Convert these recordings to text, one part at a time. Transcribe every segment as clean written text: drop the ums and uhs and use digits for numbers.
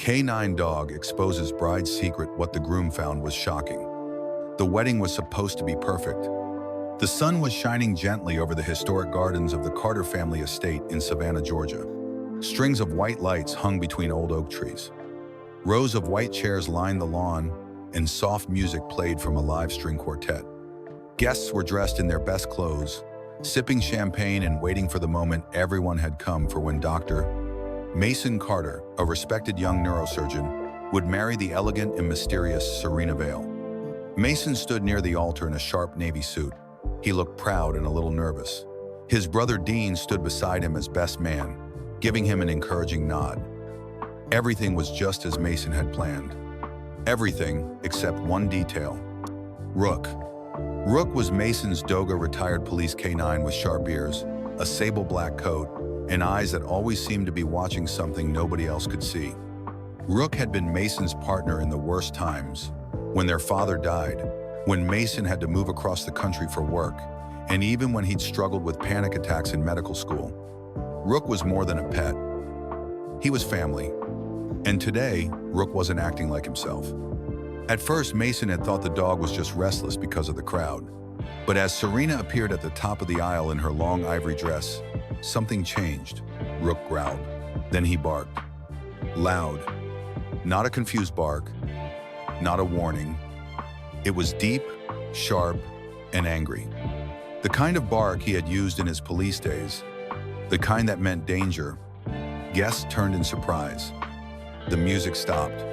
Canine dog exposes bride's secret. What the groom found was shocking. The wedding was supposed to be perfect. The sun was shining gently over the historic gardens of the Carter family estate in Savannah, Georgia. Strings of white lights hung between old oak trees. Rows of white chairs lined the lawn, and soft music played from a live string quartet. Guests were dressed in their best clothes, sipping champagne and waiting for the moment everyone had come for, when Dr. Mason Carter, a respected young neurosurgeon, would marry the elegant and mysterious Serena Vale. Mason stood near the altar in a sharp navy suit. He looked proud and a little nervous. His brother Dean stood beside him as best man, giving him an encouraging nod. Everything was just as Mason had planned. Everything except one detail. Rook. Rook was Mason's Doga retired police canine with sharp ears, a sable black coat, and eyes that always seemed to be watching something nobody else could see. Rook had been Mason's partner in the worst times, when their father died, when Mason had to move across the country for work, and even when he'd struggled with panic attacks in medical school. Rook was more than a pet. He was family. And today, Rook wasn't acting like himself. At first, Mason had thought the dog was just restless because of the crowd. But as Serena appeared at the top of the aisle in her long ivory dress, something changed. Rook growled. Then he barked. Loud. Not a confused bark. Not a warning. It was deep, sharp, and angry. The kind of bark he had used in his police days. The kind that meant danger. Guests turned in surprise. The music stopped.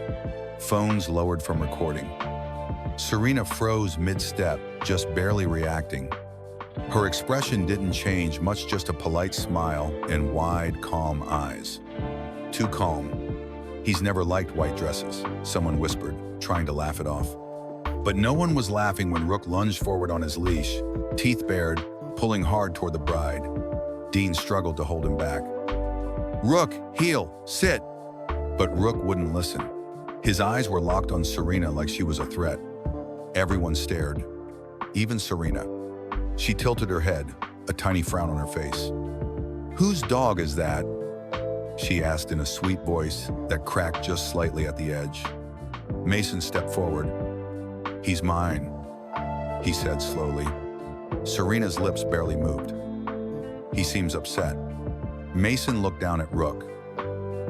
Phones lowered from recording. Serena froze mid-step, just barely reacting. Her expression didn't change much, just a polite smile and wide, calm eyes. Too calm. He's never liked white dresses, someone whispered, trying to laugh it off. But no one was laughing when Rook lunged forward on his leash, teeth bared, pulling hard toward the bride. Dean struggled to hold him back. Rook, heel, sit. But Rook wouldn't listen. His eyes were locked on Serena like she was a threat. Everyone stared, even Serena. She tilted her head, a tiny frown on her face. Whose dog is that? She asked in a sweet voice that cracked just slightly at the edge. Mason stepped forward. He's mine, he said slowly. Serena's lips barely moved. He seems upset. Mason looked down at Rook.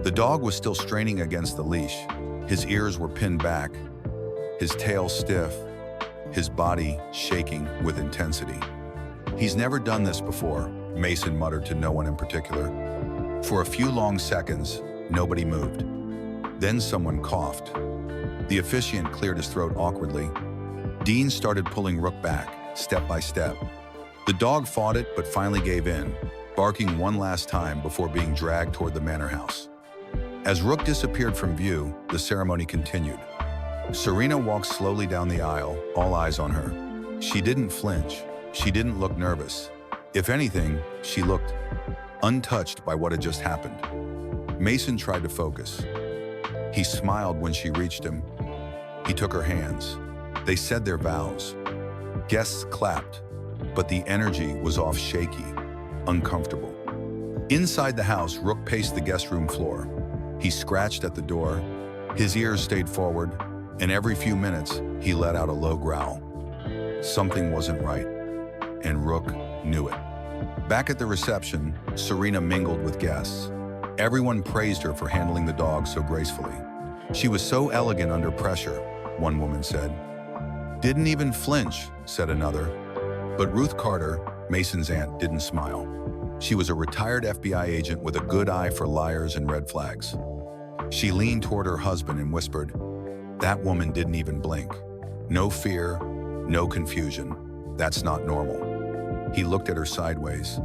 The dog was still straining against the leash. His ears were pinned back, his tail stiff, his body shaking with intensity. He's never done this before, Mason muttered to no one in particular. For a few long seconds, nobody moved. Then someone coughed. The officiant cleared his throat awkwardly. Dean started pulling Rook back, step by step. The dog fought it, but finally gave in, barking one last time before being dragged toward the manor house. As Rook disappeared from view, the ceremony continued. Serena walked slowly down the aisle, all eyes on her. She didn't flinch. She didn't look nervous. If anything, she looked untouched by what had just happened. Mason tried to focus. He smiled when she reached him. He took her hands. They said their vows. Guests clapped, but the energy was off, shaky, uncomfortable. Inside the house, Rook paced the guest room floor. He scratched at the door. His ears stayed forward, and every few minutes, he let out a low growl. Something wasn't right, and Rook knew it. Back at the reception, Serena mingled with guests. Everyone praised her for handling the dog so gracefully. She was so elegant under pressure, one woman said. Didn't even flinch, said another. But Ruth Carter, Mason's aunt, didn't smile. She was a retired FBI agent with a good eye for liars and red flags. She leaned toward her husband and whispered, "That woman didn't even blink. No fear, no confusion. That's not normal." He looked at her sideways.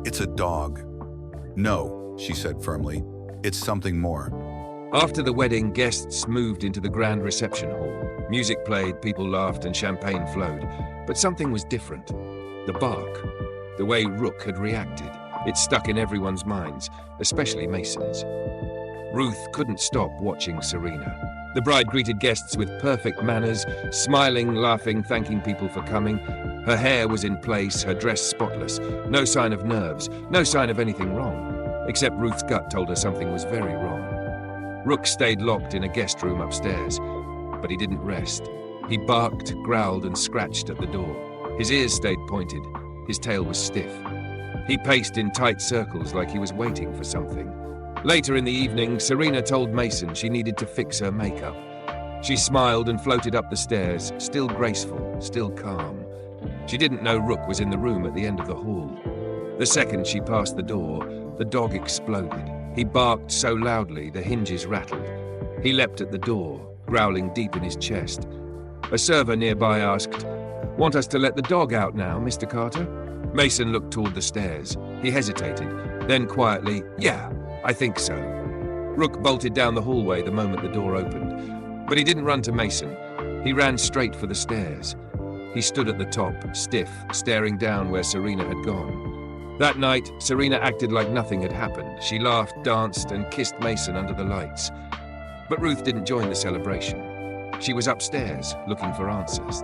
"It's a dog." "No," she said firmly. "It's something more." After the wedding, guests moved into the grand reception hall. Music played, people laughed, and champagne flowed. But something was different. The bark. The way Rook had reacted. It stuck in everyone's minds, especially Mason's. Ruth couldn't stop watching Serena. The bride greeted guests with perfect manners, smiling, laughing, thanking people for coming. Her hair was in place, her dress spotless. No sign of nerves, no sign of anything wrong. Except Ruth's gut told her something was very wrong. Rook stayed locked in a guest room upstairs, but he didn't rest. He barked, growled, and scratched at the door. His ears stayed pointed. His tail was stiff. He paced in tight circles like he was waiting for something. Later in the evening, Serena told Mason she needed to fix her makeup. She smiled and floated up the stairs, still graceful, still calm. She didn't know Rook was in the room at the end of the hall. The second she passed the door, the dog exploded. He barked so loudly the hinges rattled. He leapt at the door, growling deep in his chest. A server nearby asked, "Want us to let the dog out now, Mr. Carter?" Mason looked toward the stairs. He hesitated, then quietly, "Yeah, I think so." Rook bolted down the hallway the moment the door opened. But he didn't run to Mason. He ran straight for the stairs. He stood at the top, stiff, staring down where Serena had gone. That night, Serena acted like nothing had happened. She laughed, danced, and kissed Mason under the lights. But Ruth didn't join the celebration. She was upstairs, looking for answers.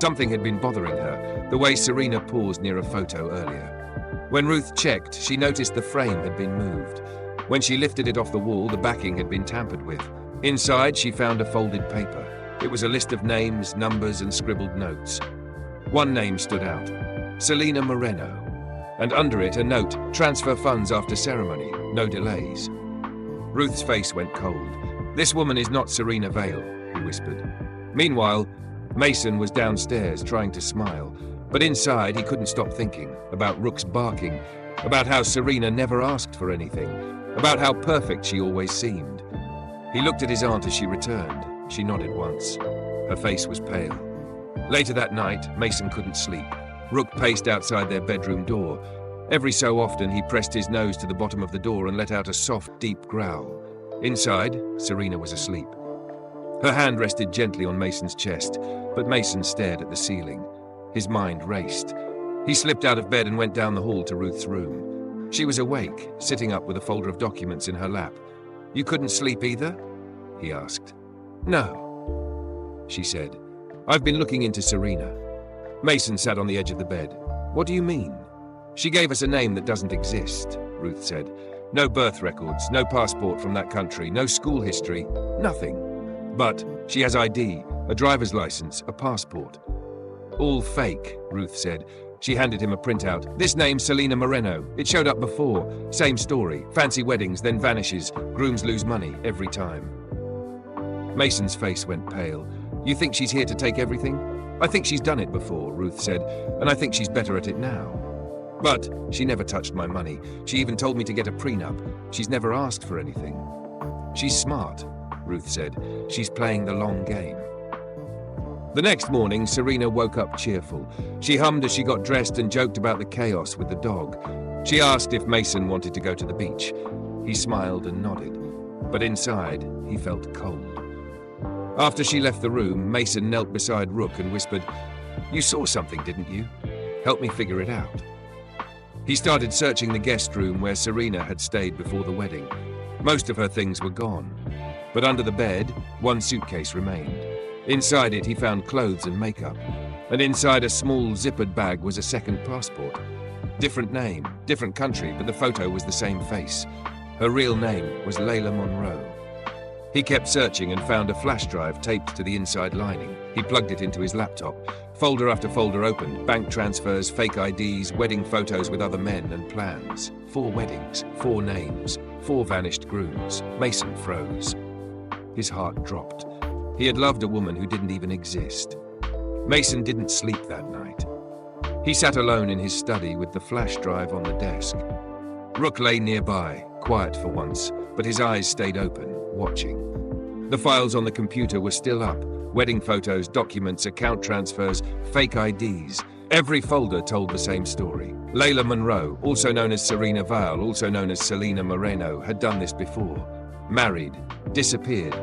Something had been bothering her, the way Serena paused near a photo earlier. When Ruth checked, she noticed the frame had been moved. When she lifted it off the wall, the backing had been tampered with. Inside, she found a folded paper. It was a list of names, numbers, and scribbled notes. One name stood out, Selena Moreno. And under it, a note, "Transfer funds after ceremony, no delays." Ruth's face went cold. "This woman is not Serena Vale," he whispered. Meanwhile, Mason was downstairs trying to smile, but inside he couldn't stop thinking about Rook's barking, about how Serena never asked for anything, about how perfect she always seemed. He looked at his aunt as she returned. She nodded once. Her face was pale. Later that night, Mason couldn't sleep. Rook paced outside their bedroom door. Every so often, he pressed his nose to the bottom of the door and let out a soft, deep growl. Inside, Serena was asleep. Her hand rested gently on Mason's chest, but Mason stared at the ceiling. His mind raced. He slipped out of bed and went down the hall to Ruth's room. She was awake, sitting up with a folder of documents in her lap. "You couldn't sleep either?" he asked. "No," she said. "I've been looking into Serena." Mason sat on the edge of the bed. "What do you mean?" "She gave us a name that doesn't exist," Ruth said. "No birth records, no passport from that country, no school history, nothing. But she has ID, a driver's license, a passport." "All fake," Ruth said. She handed him a printout. "This name's Selena Moreno. It showed up before. Same story. Fancy weddings, then vanishes. Grooms lose money every time." Mason's face went pale. "You think she's here to take everything?" "I think she's done it before," Ruth said, "and I think she's better at it now. But she never touched my money. She even told me to get a prenup. She's never asked for anything." "She's smart," Ruth said. "She's playing the long game." The next morning, Serena woke up cheerful. She hummed as she got dressed and joked about the chaos with the dog. She asked if Mason wanted to go to the beach. He smiled and nodded, but inside, he felt cold. After she left the room, Mason knelt beside Rook and whispered, "You saw something, didn't you? Help me figure it out." He started searching the guest room where Serena had stayed before the wedding. Most of her things were gone, but under the bed, one suitcase remained. Inside it, he found clothes and makeup, and inside a small zippered bag was a second passport. Different name, different country, but the photo was the same face. Her real name was Layla Monroe. He kept searching and found a flash drive taped to the inside lining. He plugged it into his laptop. Folder after folder opened, bank transfers, fake IDs, wedding photos with other men, and plans. 4 weddings, 4 names, 4 vanished grooms. Mason froze. His heart dropped. He had loved a woman who didn't even exist. Mason didn't sleep that night. He sat alone in his study with the flash drive on the desk. Rook lay nearby, quiet for once, but his eyes stayed open, watching. The files on the computer were still up. Wedding photos, documents, account transfers, fake IDs. Every folder told the same story. Layla Monroe, also known as Serena Vale, also known as Selena Moreno, had done this before. Married, disappeared,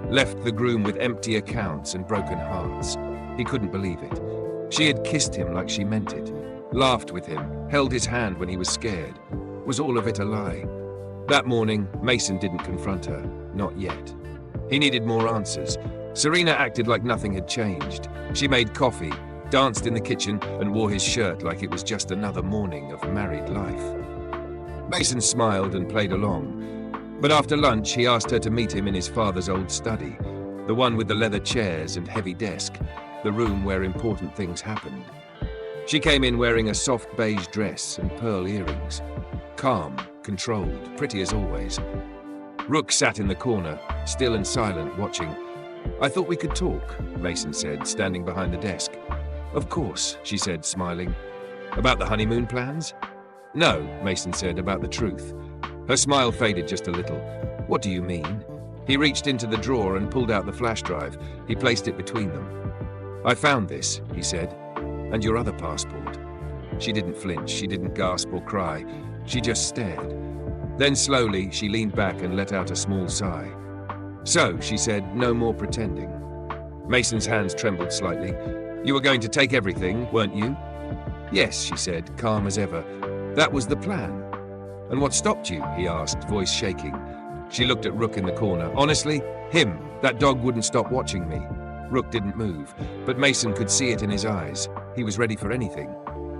left the groom with empty accounts and broken hearts. He couldn't believe it. She had kissed him like she meant it, laughed with him, held his hand when he was scared. Was all of it a lie? That morning, Mason didn't confront her, not yet. He needed more answers. Serena acted like nothing had changed. She made coffee, danced in the kitchen, and wore his shirt like it was just another morning of married life. Mason smiled and played along. But after lunch, he asked her to meet him in his father's old study, the one with the leather chairs and heavy desk, the room where important things happened. She came in wearing a soft beige dress and pearl earrings. Calm, controlled, pretty as always. Rook sat in the corner, still and silent, watching. "I thought we could talk," Mason said, standing behind the desk. "Of course," she said, smiling. "About the honeymoon plans?" "No," Mason said, "about the truth." Her smile faded just a little. "What do you mean?" He reached into the drawer and pulled out the flash drive. He placed it between them. "I found this," he said, "and your other passport." She didn't flinch, she didn't gasp or cry. She just stared. Then slowly, she leaned back and let out a small sigh. "So," she said, "no more pretending." Mason's hands trembled slightly. "You were going to take everything, weren't you?" "Yes," she said, calm as ever. "That was the plan." "And what stopped you?" he asked, voice shaking. She looked at Rook in the corner. "Honestly, him. That dog wouldn't stop watching me." Rook didn't move, but Mason could see it in his eyes. He was ready for anything.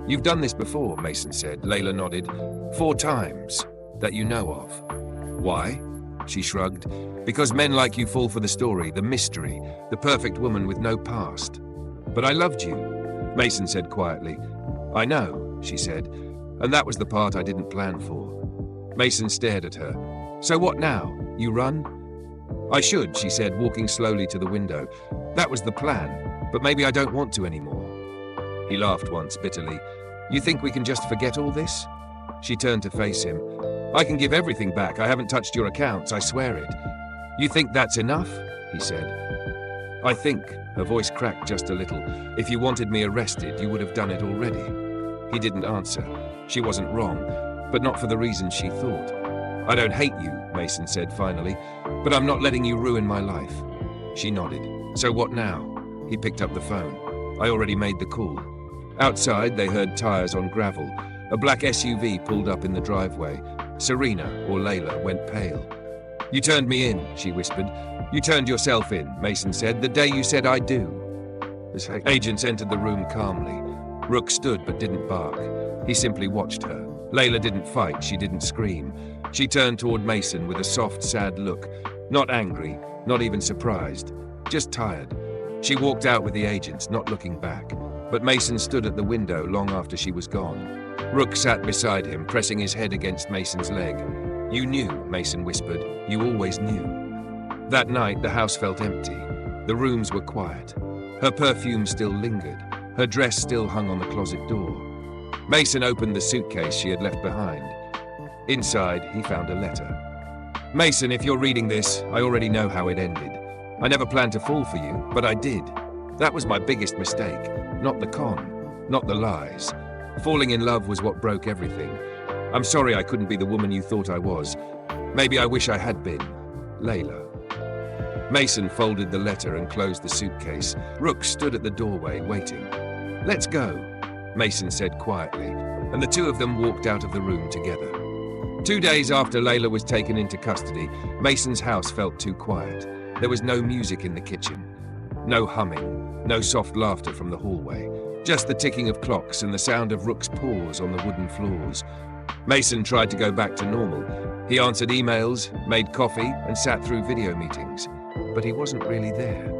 "You've done this before," Mason said. Layla nodded. 4 times. That you know of." "Why?" She shrugged. "Because men like you fall for the story, the mystery, the perfect woman with no past." "But I loved you," Mason said quietly. "I know," she said, "and that was the part I didn't plan for." Mason stared at her. "So what now? You run?" "I should," she said, walking slowly to the window. "That was the plan, but maybe I don't want to anymore." He laughed once, bitterly. "You think we can just forget all this?" She turned to face him. "I can give everything back. I haven't touched your accounts, I swear it." "You think that's enough?" he said. "I think," her voice cracked just a little, "if you wanted me arrested, you would have done it already." He didn't answer. She wasn't wrong, but not for the reasons she thought. "I don't hate you," Mason said finally, "but I'm not letting you ruin my life." She nodded. "So what now?" He picked up the phone. "I already made the call." Outside, they heard tires on gravel. A black SUV pulled up in the driveway. Serena, or Layla, went pale. "You turned me in," she whispered. "You turned yourself in," Mason said, "the day you said I do." The agents entered the room calmly. Rook stood but didn't bark. He simply watched her. Layla didn't fight, she didn't scream. She turned toward Mason with a soft, sad look. Not angry, not even surprised, just tired. She walked out with the agents, not looking back. But Mason stood at the window long after she was gone. Rook sat beside him, pressing his head against Mason's leg. "You knew," Mason whispered. "You always knew." That night, the house felt empty. The rooms were quiet. Her perfume still lingered. Her dress still hung on the closet door. Mason opened the suitcase she had left behind. Inside, he found a letter. "Mason, if you're reading this, I already know how it ended. I never planned to fall for you, but I did. That was my biggest mistake. Not the con, not the lies. Falling in love was what broke everything. I'm sorry I couldn't be the woman you thought I was. Maybe I wish I had been. Layla." Mason folded the letter and closed the suitcase. Rook stood at the doorway, waiting. "Let's go," Mason said quietly, and the two of them walked out of the room together. 2 days after Layla was taken into custody, Mason's house felt too quiet. There was no music in the kitchen. No humming, no soft laughter from the hallway. Just the ticking of clocks and the sound of Rook's paws on the wooden floors. Mason tried to go back to normal. He answered emails, made coffee, and sat through video meetings. But he wasn't really there.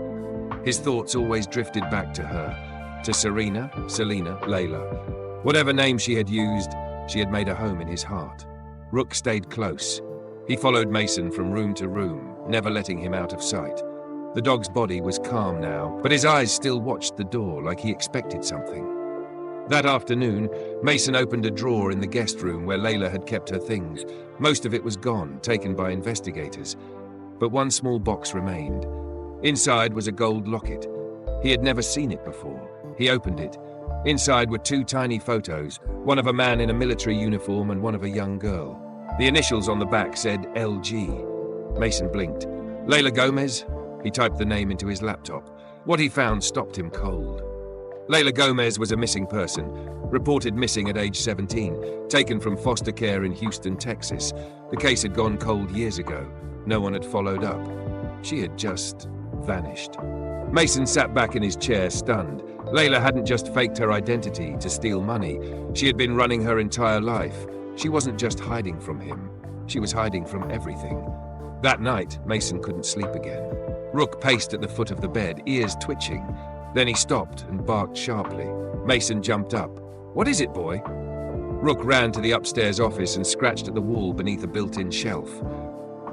His thoughts always drifted back to her, to Serena, Selena, Layla. Whatever name she had used, she had made a home in his heart. Rook stayed close. He followed Mason from room to room, never letting him out of sight. The dog's body was calm now, but his eyes still watched the door like he expected something. That afternoon, Mason opened a drawer in the guest room where Layla had kept her things. Most of it was gone, taken by investigators. But one small box remained. Inside was a gold locket. He had never seen it before. He opened it. Inside were 2 tiny photos, one of a man in a military uniform and one of a young girl. The initials on the back said LG. Mason blinked. "Layla Gomez?" He typed the name into his laptop. What he found stopped him cold. Layla Gomez was a missing person, reported missing at age 17, taken from foster care in Houston, Texas. The case had gone cold years ago. No one had followed up. She had just vanished. Mason sat back in his chair, stunned. Layla hadn't just faked her identity to steal money. She had been running her entire life. She wasn't just hiding from him. She was hiding from everything. That night, Mason couldn't sleep again. Rook paced at the foot of the bed, ears twitching. Then he stopped and barked sharply. Mason jumped up. "What is it, boy?" Rook ran to the upstairs office and scratched at the wall beneath a built-in shelf.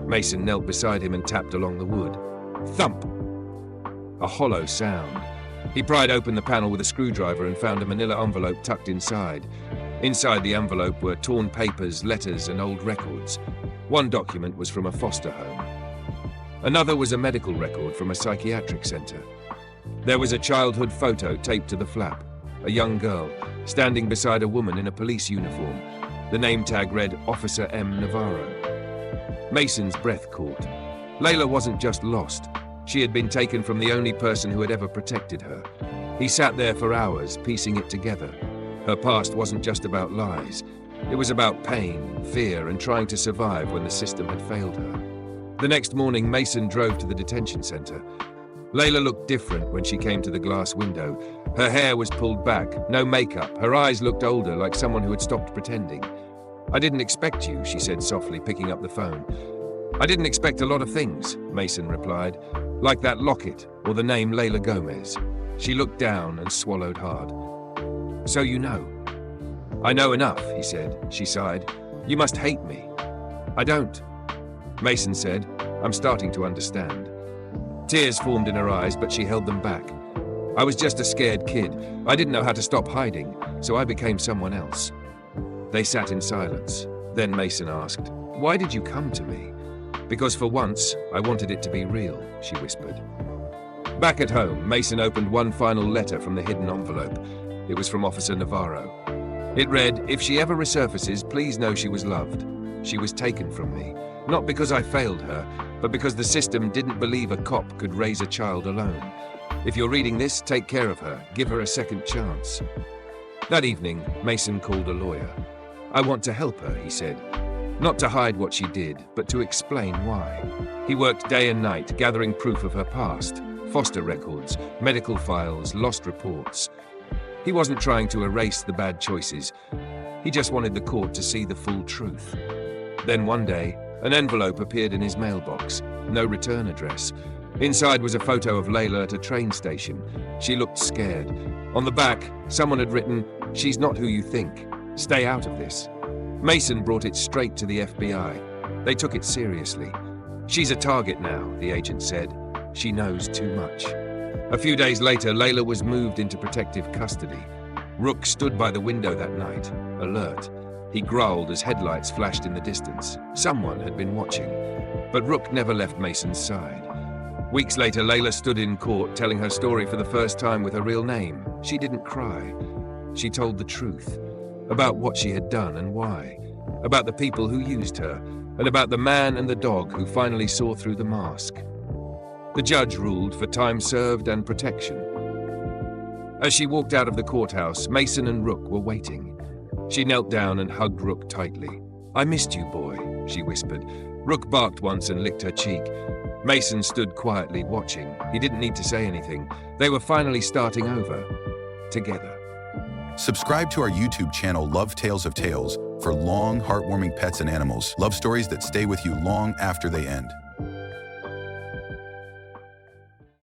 Mason knelt beside him and tapped along the wood. Thump! A hollow sound. He pried open the panel with a screwdriver and found a manila envelope tucked inside. Inside the envelope were torn papers, letters, and old records. One document was from a foster home. Another was a medical record from a psychiatric center. There was a childhood photo taped to the flap. A young girl, standing beside a woman in a police uniform. The name tag read Officer M. Navarro. Mason's breath caught. Layla wasn't just lost. She had been taken from the only person who had ever protected her. He sat there for hours, piecing it together. Her past wasn't just about lies. It was about pain, fear, and trying to survive when the system had failed her. The next morning, Mason drove to the detention center. Layla looked different when she came to the glass window. Her hair was pulled back, no makeup. Her eyes looked older, like someone who had stopped pretending. "I didn't expect you," she said softly, picking up the phone. "I didn't expect a lot of things," Mason replied, "like that locket or the name Layla Gomez." She looked down and swallowed hard. "So you know?" "I know enough," he said. She sighed. "You must hate me." "I don't." Mason said, "I'm starting to understand." Tears formed in her eyes, but she held them back. "I was just a scared kid. I didn't know how to stop hiding, so I became someone else." They sat in silence. Then Mason asked, "Why did you come to me?" "Because for once, I wanted it to be real," she whispered. Back at home, Mason opened one final letter from the hidden envelope. It was from Officer Navarro. It read, "If she ever resurfaces, please know she was loved. She was taken from me, not because I failed her, but because the system didn't believe a cop could raise a child alone. If you're reading this, take care of her. Give her a second chance." That evening, Mason called a lawyer. "I want to help her," he said. Not to hide what she did, but to explain why. He worked day and night, gathering proof of her past, foster records, medical files, lost reports. He wasn't trying to erase the bad choices. He just wanted the court to see the full truth. Then one day, an envelope appeared in his mailbox. No return address. Inside was a photo of Layla at a train station. She looked scared. On the back, someone had written, "She's not who you think. Stay out of this." Mason brought it straight to the FBI. They took it seriously. "She's a target now," the agent said. "She knows too much." A few days later, Layla was moved into protective custody. Rook stood by the window that night, alert. He growled as headlights flashed in the distance. Someone had been watching. But Rook never left Mason's side. Weeks later, Layla stood in court telling her story for the first time with her real name. She didn't cry. She told the truth. About what she had done and why. About the people who used her. And about the man and the dog who finally saw through the mask. The judge ruled for time served and protection. As she walked out of the courthouse, Mason and Rook were waiting. She knelt down and hugged Rook tightly. "I missed you, boy," she whispered. Rook barked once and licked her cheek. Mason stood quietly, watching. He didn't need to say anything. They were finally starting over. Together. Subscribe to our YouTube channel, Love Tales of Tales, for long, heartwarming pets and animals. Love stories that stay with you long after they end.